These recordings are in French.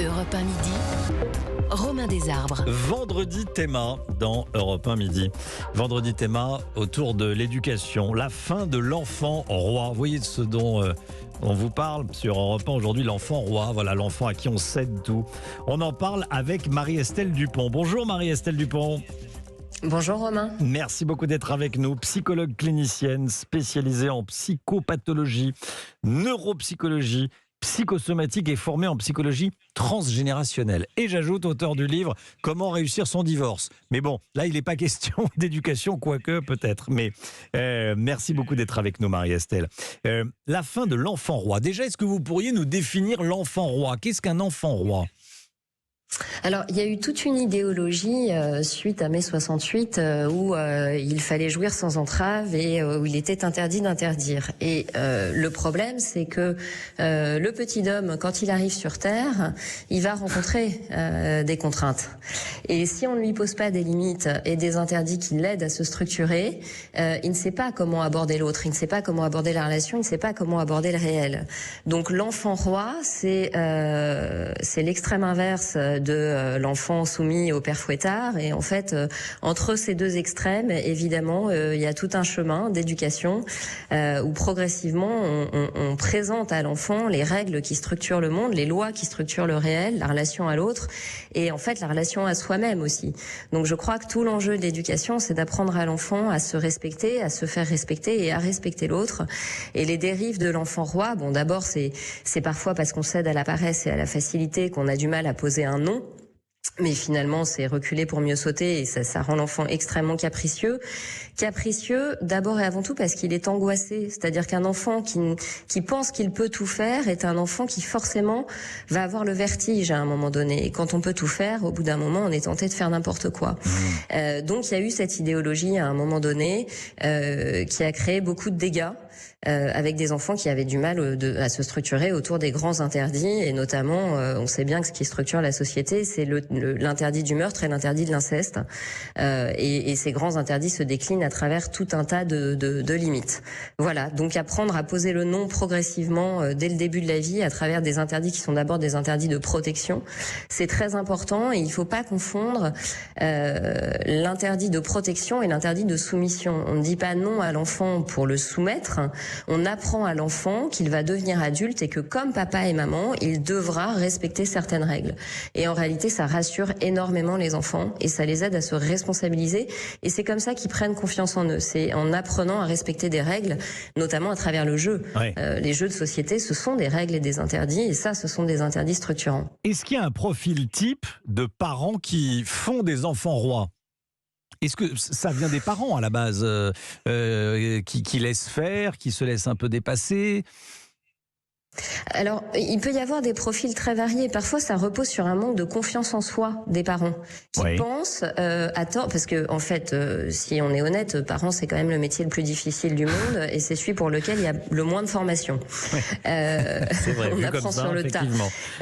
Europe 1 midi, Romain Desarbres. Vendredi Théma dans Europe 1 midi. Vendredi Théma autour de l'éducation, la fin de l'enfant roi. Vous voyez de ce dont on vous parle sur Europe 1 aujourd'hui, l'enfant roi. Voilà, l'enfant à qui on cède tout. On en parle avec Marie-Estelle Dupont. Bonjour Marie-Estelle Dupont. Bonjour Romain. Merci beaucoup d'être avec nous. Psychologue clinicienne spécialisée en psychopathologie, neuropsychologie, psychosomatique et formée en psychologie transgénérationnelle. Et j'ajoute, auteur du livre « Comment réussir son divorce ». Mais bon, là, il n'est pas question d'éducation, quoique peut-être. Mais merci beaucoup d'être avec nous, Marie-Estelle. La fin de l'enfant roi. Déjà, est-ce que vous pourriez nous définir l'enfant roi ? Qu'est-ce qu'un enfant roi ? Alors, il y a eu toute une idéologie suite à mai 68 où il fallait jouir sans entrave et où il était interdit d'interdire. Et le problème, c'est que le petit homme, quand il arrive sur Terre, il va rencontrer des contraintes. Et si on ne lui pose pas des limites et des interdits qui l'aident à se structurer, il ne sait pas comment aborder l'autre, il ne sait pas comment aborder la relation, il ne sait pas comment aborder le réel. Donc l'enfant roi, c'est l'extrême inverse de l'enfant soumis au père fouettard. Et en fait, entre ces deux extrêmes, évidemment, il y a tout un chemin d'éducation où progressivement, on présente à l'enfant les règles qui structurent le monde, les lois qui structurent le réel, la relation à l'autre, et en fait, la relation à soi-même aussi. Donc je crois que tout l'enjeu de l'éducation, c'est d'apprendre à l'enfant à se respecter, à se faire respecter et à respecter l'autre. Et les dérives de l'enfant roi, bon, d'abord, c'est parfois parce qu'on cède à la paresse et à la facilité qu'on a du mal à poser un nom. Mais finalement, c'est reculer pour mieux sauter et ça rend l'enfant extrêmement capricieux. Capricieux, d'abord et avant tout parce qu'il est angoissé. C'est-à-dire qu'un enfant qui pense qu'il peut tout faire est un enfant qui forcément va avoir le vertige à un moment donné. Et quand on peut tout faire, au bout d'un moment, on est tenté de faire n'importe quoi. Donc il y a eu cette idéologie à un moment donné qui a créé beaucoup de dégâts. Avec des enfants qui avaient du mal à se structurer autour des grands interdits, et notamment, on sait bien que ce qui structure la société, c'est l'interdit du meurtre et l'interdit de l'inceste. Et ces grands interdits se déclinent à travers tout un tas de limites. Voilà, donc apprendre à poser le nom progressivement dès le début de la vie à travers des interdits qui sont d'abord des interdits de protection, c'est très important, et il ne faut pas confondre l'interdit de protection et l'interdit de soumission. On ne dit pas non à l'enfant pour le soumettre. On apprend à l'enfant qu'il va devenir adulte et que comme papa et maman, il devra respecter certaines règles. Et en réalité, ça rassure énormément les enfants et ça les aide à se responsabiliser. Et c'est comme ça qu'ils prennent confiance en eux. C'est en apprenant à respecter des règles, notamment à travers le jeu. Oui. Les jeux de société, ce sont des règles et des interdits. Et ça, ce sont des interdits structurants. Est-ce qu'il y a un profil type de parents qui font des enfants rois ? Est-ce que ça vient des parents à la base qui laissent faire, qui se laissent un peu dépasser ? Alors, il peut y avoir des profils très variés. Parfois, ça repose sur un manque de confiance en soi des parents qui pensent à tort, parce que en fait, si on est honnête, parents, c'est quand même le métier le plus difficile du monde et c'est celui pour lequel il y a le moins de formation. C'est vrai, on apprend sur le tas.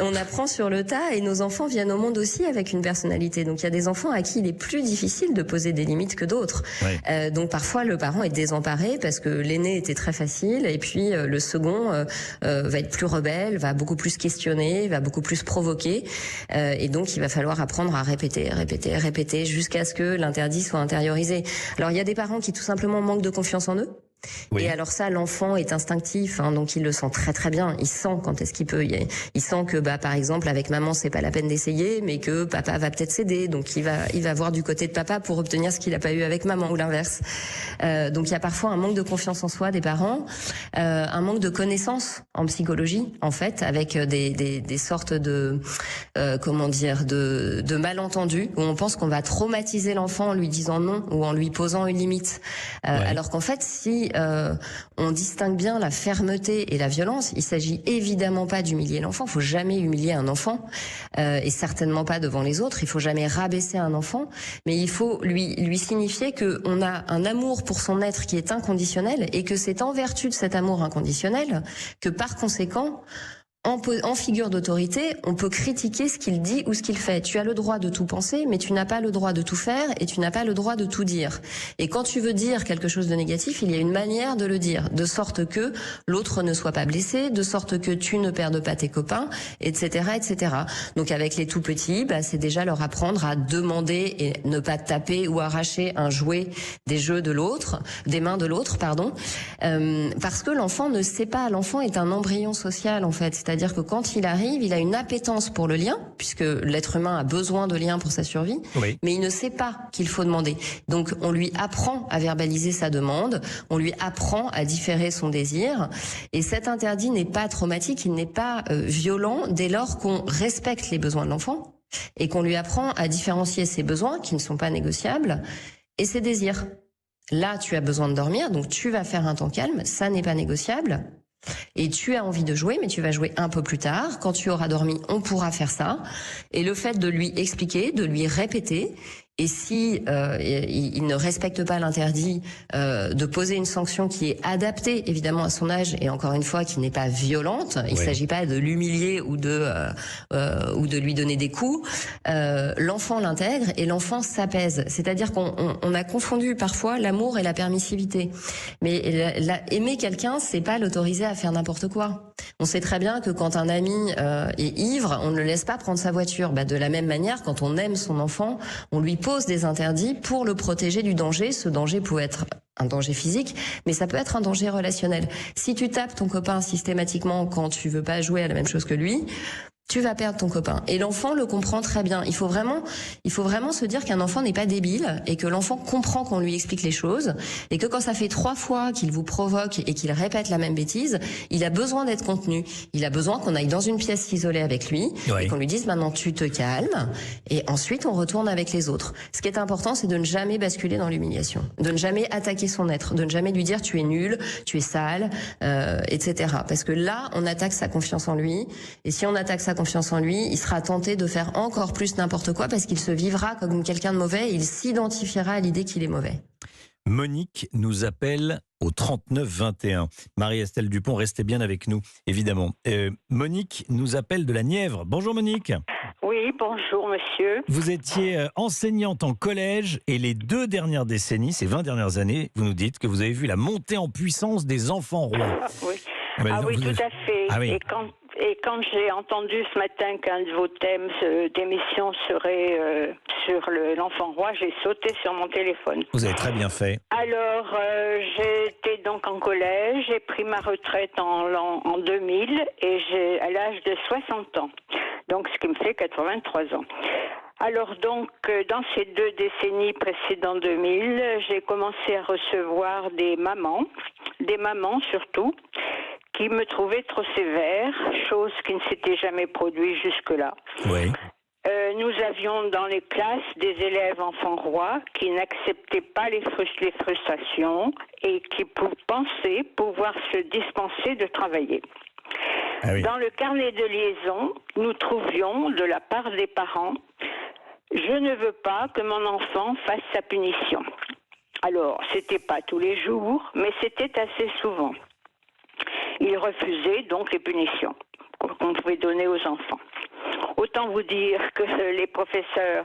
On apprend sur le tas et nos enfants viennent au monde aussi avec une personnalité. Donc, il y a des enfants à qui il est plus difficile de poser des limites que d'autres. Donc, parfois, le parent est désemparé parce que l'aîné était très facile et puis le second va être plus rebelle, va beaucoup plus questionner, va beaucoup plus provoquer. Et donc, il va falloir apprendre à répéter jusqu'à ce que l'interdit soit intériorisé. Alors, il y a des parents qui tout simplement manquent de confiance en eux. Oui. Et alors ça, l'enfant est instinctif, donc il le sent très très bien. Il sent quand est-ce qu'il peut. Il sent que, par exemple, avec maman, c'est pas la peine d'essayer, mais que papa va peut-être céder. Donc il va voir du côté de papa pour obtenir ce qu'il n'a pas eu avec maman ou l'inverse. Donc il y a parfois un manque de confiance en soi des parents, un manque de connaissances en psychologie, en fait, avec des sortes de de malentendus où on pense qu'on va traumatiser l'enfant en lui disant non ou en lui posant une limite. Alors qu'en fait, si on distingue bien la fermeté et la violence, il s'agit évidemment pas d'humilier l'enfant. Il faut jamais humilier un enfant et certainement pas devant les autres. Il faut jamais rabaisser un enfant, mais il faut lui signifier que on a un amour pour son être qui est inconditionnel et que c'est en vertu de cet amour inconditionnel que par conséquent en figure d'autorité, on peut critiquer ce qu'il dit ou ce qu'il fait. Tu as le droit de tout penser, mais tu n'as pas le droit de tout faire et tu n'as pas le droit de tout dire. Et quand tu veux dire quelque chose de négatif, il y a une manière de le dire, de sorte que l'autre ne soit pas blessé, de sorte que tu ne perdes pas tes copains, etc., etc. Donc avec les tout petits, c'est déjà leur apprendre à demander et ne pas taper ou arracher un jouet des mains de l'autre, pardon, parce que l'enfant ne sait pas. L'enfant est un embryon social en fait, c'est-à-dire que quand il arrive, il a une appétence pour le lien, puisque l'être humain a besoin de liens pour sa survie, oui. Mais il ne sait pas qu'il faut demander. Donc on lui apprend à verbaliser sa demande, on lui apprend à différer son désir, et cet interdit n'est pas traumatique, il n'est pas violent dès lors qu'on respecte les besoins de l'enfant et qu'on lui apprend à différencier ses besoins qui ne sont pas négociables et ses désirs. Là, tu as besoin de dormir, donc tu vas faire un temps calme, ça n'est pas négociable. Et tu as envie de jouer, mais tu vas jouer un peu plus tard. Quand tu auras dormi, on pourra faire ça. Et le fait de lui expliquer, de lui répéter, et si il ne respecte pas l'interdit, de poser une sanction qui est adaptée évidemment à son âge et encore une fois qui n'est pas violente. Il ne s'agit pas de l'humilier ou de lui donner des coups. L'enfant l'intègre et l'enfant s'apaise. C'est-à-dire qu'on a confondu parfois l'amour et la permissivité. Mais aimer quelqu'un, c'est pas l'autoriser à faire n'importe quoi. On sait très bien que quand un ami est ivre, on ne le laisse pas prendre sa voiture. De la même manière, quand on aime son enfant, on lui pose des interdits pour le protéger du danger. Ce danger peut être un danger physique, mais ça peut être un danger relationnel. Si tu tapes ton copain systématiquement quand tu veux pas jouer à la même chose que lui, tu vas perdre ton copain. Et l'enfant le comprend très bien. Il faut vraiment se dire qu'un enfant n'est pas débile et que l'enfant comprend qu'on lui explique les choses et que quand ça fait 3 fois qu'il vous provoque et qu'il répète la même bêtise, il a besoin d'être contenu. Il a besoin qu'on aille dans une pièce isolée avec lui et qu'on lui dise maintenant tu te calmes et ensuite on retourne avec les autres. Ce qui est important, c'est de ne jamais basculer dans l'humiliation, de ne jamais attaquer son être, de ne jamais lui dire tu es nul, tu es sale, etc. Parce que là, on attaque sa confiance en lui et si on attaque sa confiance en lui, il sera tenté de faire encore plus n'importe quoi parce qu'il se vivra comme quelqu'un de mauvais et il s'identifiera à l'idée qu'il est mauvais. Monique nous appelle au 39 21. Marie-Estelle Dupont, restez bien avec nous, évidemment. Monique nous appelle de la Nièvre. Bonjour Monique. Oui, bonjour monsieur. Vous étiez enseignante en collège et les 2 dernières décennies, ces 20 dernières années, vous nous dites que vous avez vu la montée en puissance des enfants rois. Oui, tout à fait. Ah, oui. Et quand j'ai entendu ce matin qu'un de vos thèmes d'émission serait sur l'enfant roi, j'ai sauté sur mon téléphone. Vous avez très bien fait. Alors, j'étais donc en collège, j'ai pris ma retraite en 2000 et à l'âge de 60 ans. Donc, ce qui me fait 83 ans. Alors donc, dans ces 2 décennies précédentes 2000, j'ai commencé à recevoir des mamans surtout, qui me trouvaient trop sévère, chose qui ne s'était jamais produite jusque-là. Oui. Nous avions dans les classes des élèves enfants rois qui n'acceptaient pas les frustrations et qui pensaient pouvoir se dispenser de travailler. Ah oui. Dans le carnet de liaison, nous trouvions de la part des parents « Je ne veux pas que mon enfant fasse sa punition ». Alors, c'était pas tous les jours, mais c'était assez souvent. Ils refusaient donc les punitions qu'on pouvait donner aux enfants. Autant vous dire que les professeurs,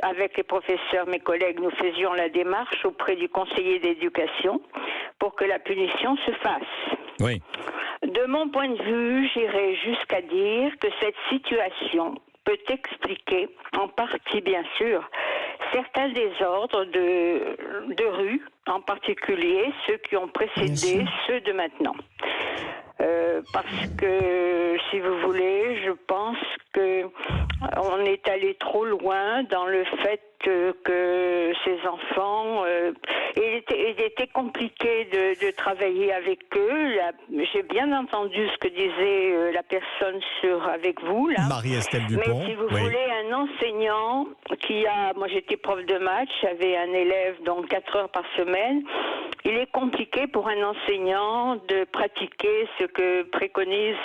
avec les professeurs, mes collègues, nous faisions la démarche auprès du conseiller d'éducation pour que la punition se fasse. Oui. De mon point de vue, j'irais jusqu'à dire que cette situation peut expliquer, en partie bien sûr, certains désordres de rue, en particulier ceux qui ont précédé ceux de maintenant. Parce que, si vous voulez, je pense qu'on est allé trop loin dans le fait que ces enfants, il était compliqué de travailler avec eux. J'ai bien entendu ce que disait la personne avec vous là. Marie-Estelle Dupont. Mais si vous voulez, un enseignant moi j'étais prof de maths, j'avais un élève donc 4 heures par semaine. Il est compliqué pour un enseignant de pratiquer ce que préconise.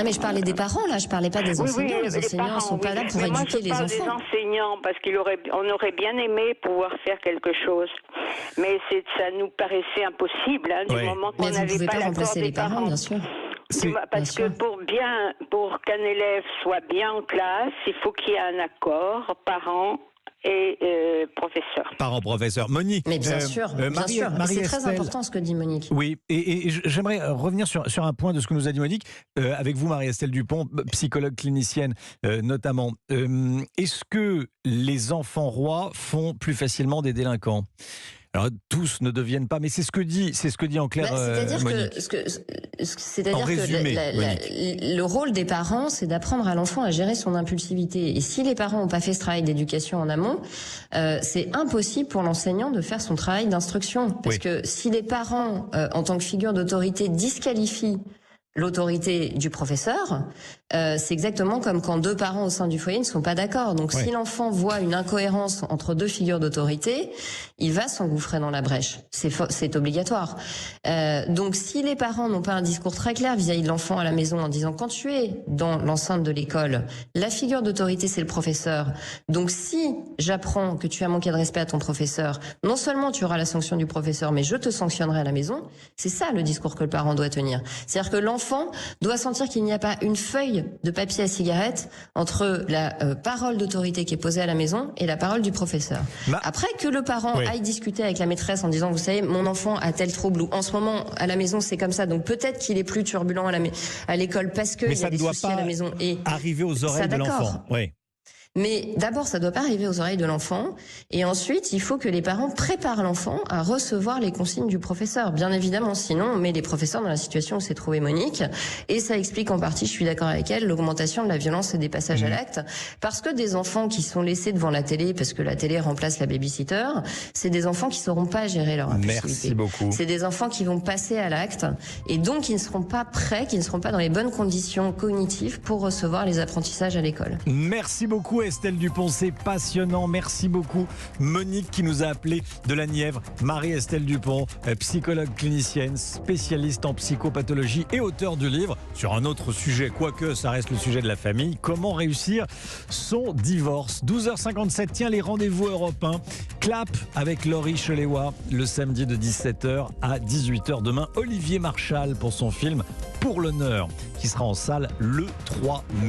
Mais je parlais des parents là, je parlais pas des enseignants. Les enseignants ne sont pas là pour éduquer les enfants. Moi je parle des enseignants parce qu'on aurait bien aimé pouvoir faire quelque chose, mais ça nous paraissait impossible du moment qu'on n'avait pas l'accord des parents. Bien sûr. Parce que pour qu'un élève soit bien en classe, il faut qu'il y ait un accord parents et professeur. Parents-professeurs. Monique. Mais bien sûr, bien sûr. C'est très important ce que dit Monique. Oui, et j'aimerais revenir sur un point de ce que nous a dit Monique, avec vous Marie-Estelle Dupont, psychologue clinicienne notamment. Est-ce que les enfants rois font plus facilement des délinquants ? Alors, tous ne deviennent pas, mais c'est ce que dit en clair Monique. C'est-à-dire que le rôle des parents, c'est d'apprendre à l'enfant à gérer son impulsivité. Et si les parents n'ont pas fait ce travail d'éducation en amont, c'est impossible pour l'enseignant de faire son travail d'instruction. Parce que si les parents, en tant que figure d'autorité, disqualifient l'autorité du professeur, c'est exactement comme quand deux parents au sein du foyer ne sont pas d'accord. Donc si l'enfant voit une incohérence entre deux figures d'autorité, il va s'engouffrer dans la brèche. C'est obligatoire. Donc si les parents n'ont pas un discours très clair vis-à-vis de l'enfant à la maison en disant quand tu es dans l'enceinte de l'école, la figure d'autorité c'est le professeur. Donc si j'apprends que tu as manqué de respect à ton professeur, non seulement tu auras la sanction du professeur, mais je te sanctionnerai à la maison. C'est ça le discours que le parent doit tenir. C'est-à-dire que l'enfant doit sentir qu'il n'y a pas une feuille de papier à cigarette entre la parole d'autorité qui est posée à la maison et la parole du professeur. Après que le parent aille discuter avec la maîtresse en disant vous savez mon enfant a tel trouble ou en ce moment à la maison c'est comme ça donc peut-être qu'il est plus turbulent à l'école parce qu'il y a des soucis à la maison. Et arriver aux oreilles de l'enfant. Oui. Mais d'abord, ça ne doit pas arriver aux oreilles de l'enfant. Et ensuite, il faut que les parents préparent l'enfant à recevoir les consignes du professeur. Bien évidemment, sinon, on met les professeurs dans la situation où s'est trouvée Monique. Et ça explique en partie, je suis d'accord avec elle, l'augmentation de la violence et des passages à l'acte. Parce que des enfants qui sont laissés devant la télé, parce que la télé remplace la babysitter, c'est des enfants qui ne sauront pas gérer leur impulsivité. Merci beaucoup. C'est des enfants qui vont passer à l'acte et donc qui ne seront pas prêts, qui ne seront pas dans les bonnes conditions cognitives pour recevoir les apprentissages à l'école. Merci beaucoup Estelle Dupont, c'est passionnant. Merci beaucoup Monique qui nous a appelé de la Nièvre. Marie-Estelle Dupont, psychologue clinicienne, spécialiste en psychopathologie et auteur du livre sur un autre sujet, quoique ça reste le sujet de la famille, comment réussir son divorce. 12h57, tiens les rendez-vous européens. Clap avec Laurie Choléwa le samedi de 17h à 18h. Demain, Olivier Marchal pour son film Pour l'honneur qui sera en salle le 3 mai.